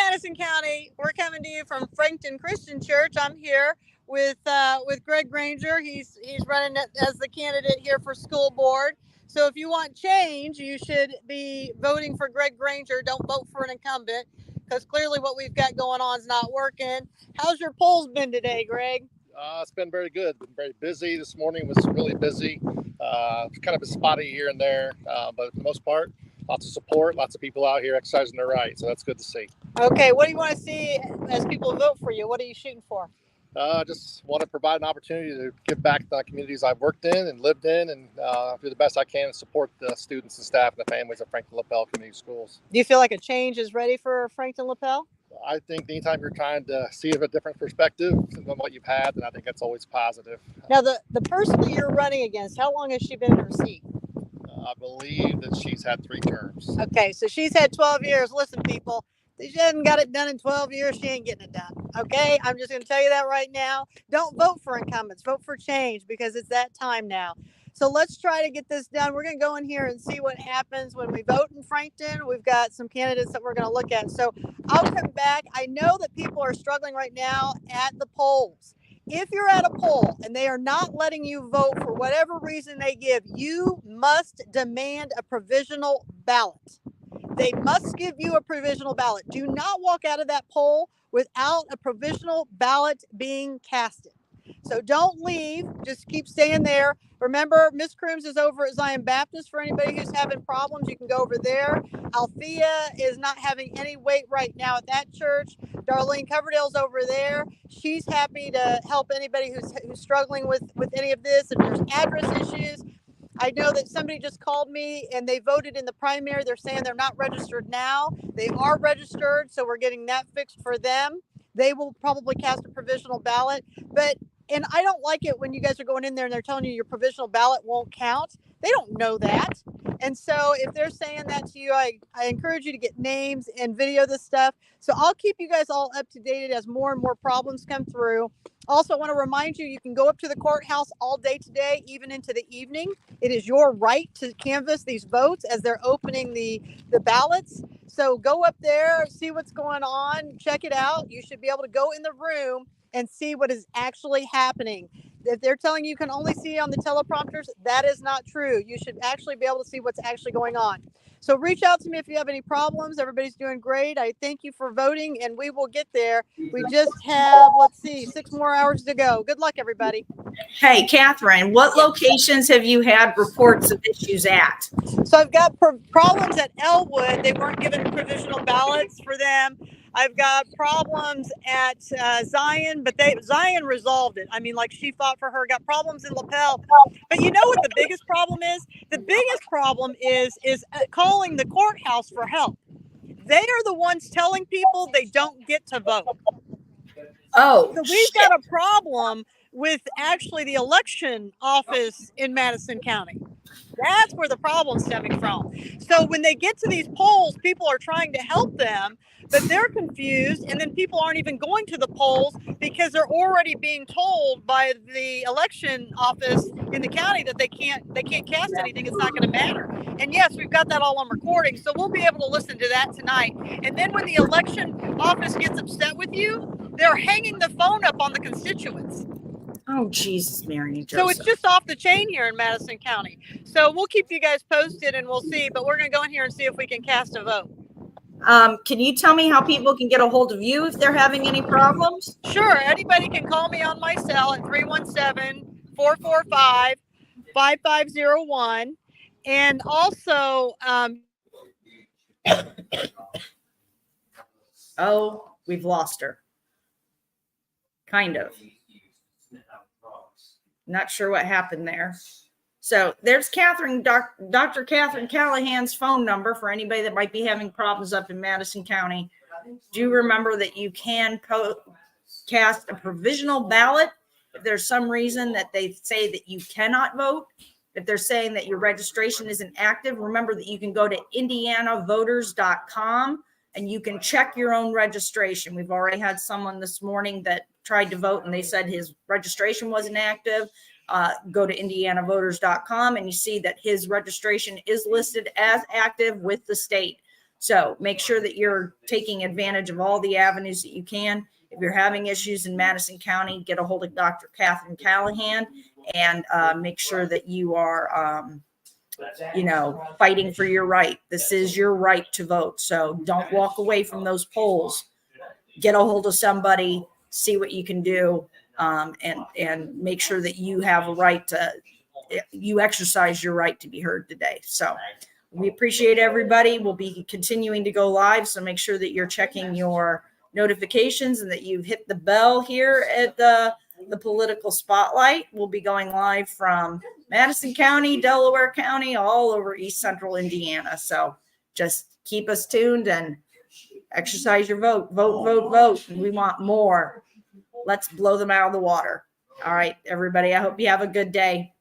Madison County. We're coming to you from Frankton Christian Church. I'm here with Greg Granger. He's running as the candidate here for school board. So if you want change, you should be voting for Greg Granger. Don't vote for an incumbent, because clearly what we've got going on is not working. How's your polls been today, Greg? It's been very good. Been very busy. This morning was really busy. Kind of a spotty here and there, but for the most part, lots of support, lots of people out here exercising their right. So that's good to see. Okay, what do you want to see as people vote for you? What are you shooting for? Just want to provide an opportunity to give back to the communities I've worked in and lived in, and do the best I can to support the students and staff and the families of Frankton Lapel Community Schools. Do you feel like a change is ready for Frankton Lapel? I think anytime you're trying to see a different perspective than what you've had, then I think that's always positive. Now, the person that you're running against, how long has she been in her seat? I believe that she's had 3 terms. Okay, so she's had 12 years. Listen, people, if she hasn't got it done in 12 years, she ain't getting it done. Okay, I'm just going to tell you that right now. Don't vote for incumbents. Vote for change, because it's that time now. So let's try to get this done. We're going to go in here and see what happens when we vote in Frankton. We've got some candidates that we're going to look at. So I'll come back. I know that people are struggling right now at the polls. If you're at a poll and they are not letting you vote for whatever reason they give, you must demand a provisional ballot. They must give you a provisional ballot. Do not walk out of that poll without a provisional ballot being casted. So don't leave. Just keep staying there. Remember, Miss Crooms is over at Zion Baptist. For anybody who's having problems, you can go over there. Althea is not having any weight right now at that church. Darlene Coverdale's over there. She's happy to help anybody who's struggling with any of this. If there's address issues, I know that somebody just called me and they voted in the primary. They're saying they're not registered now. They are registered, so we're getting that fixed for them. They will probably cast a provisional ballot. And I don't like it when you guys are going in there and they're telling you your provisional ballot won't count. They don't know that. And so if they're saying that to you, I encourage you to get names and video this stuff. So I'll keep you guys all up to date as more and more problems come through. Also, I want to remind you, you can go up to the courthouse all day today, even into the evening. It is your right to canvass these votes as they're opening the ballots. So go up there, see what's going on, check it out. You should be able to go in the room and see what is actually happening. If they're telling you can only see on the teleprompters, that is not true. You should actually be able to see what's actually going on. So reach out to me if you have any problems. Everybody's doing great. I thank you for voting, and we will get there. We just have, 6 more hours to go. Good luck, everybody. Hey, Catherine, what locations have you had reports of issues at? So I've got problems at Elwood. They weren't given provisional ballots for them. I've got problems at Zion, but Zion resolved it. I mean, like, she fought for her. Got problems in Lapel. But you know what the biggest problem is? The biggest problem is calling the courthouse for help. They are the ones telling people they don't get to vote. Oh, so we've got a problem with actually the election office in Madison County. That's where the problem's stemming from. So when they get to these polls, people are trying to help them, but they're confused, and then people aren't even going to the polls because they're already being told by the election office in the county that they can't cast anything. It's not going to matter. And yes, we've got that all on recording, so we'll be able to listen to that tonight. And then when the election office gets upset with you, they're hanging the phone up on the constituents. Oh, Jesus, Mary. Joseph. So it's just off the chain here in Madison County. So we'll keep you guys posted and we'll see, but we're going to go in here and see if we can cast a vote. Can you tell me how people can get a hold of you if they're having any problems? Sure. Anybody can call me on my cell at 317-445-5501. And also, oh, we've lost her. Kind of. Not sure what happened there. So there's Dr. Katherine Callahan's phone number for anybody that might be having problems up in Madison County. Do remember that you can cast a provisional ballot if there's some reason that they say that you cannot vote. If they're saying that your registration isn't active, remember that you can go to indianavoters.com and you can check your own registration. We've already had someone this morning that tried to vote and they said his registration wasn't active. Go to indianavoters.com and you see that his registration is listed as active with the state. So make sure that you're taking advantage of all the avenues that you can. If you're having issues in Madison County, get a hold of Dr. Katherine Callahan and make sure that you are, fighting for your right. This is your right to vote. So don't walk away from those polls. Get a hold of somebody, see what you can do, and make sure that you have a right to, you exercise your right to be heard today. So we appreciate everybody. We'll be continuing to go live. So make sure that you're checking your notifications and that you've hit the bell here at the political spotlight. We'll be going live from Madison County, Delaware County, all over East Central Indiana. So just keep us tuned and exercise your vote. Vote, vote, vote. We want more. Let's blow them out of the water. All right, everybody. I hope you have a good day.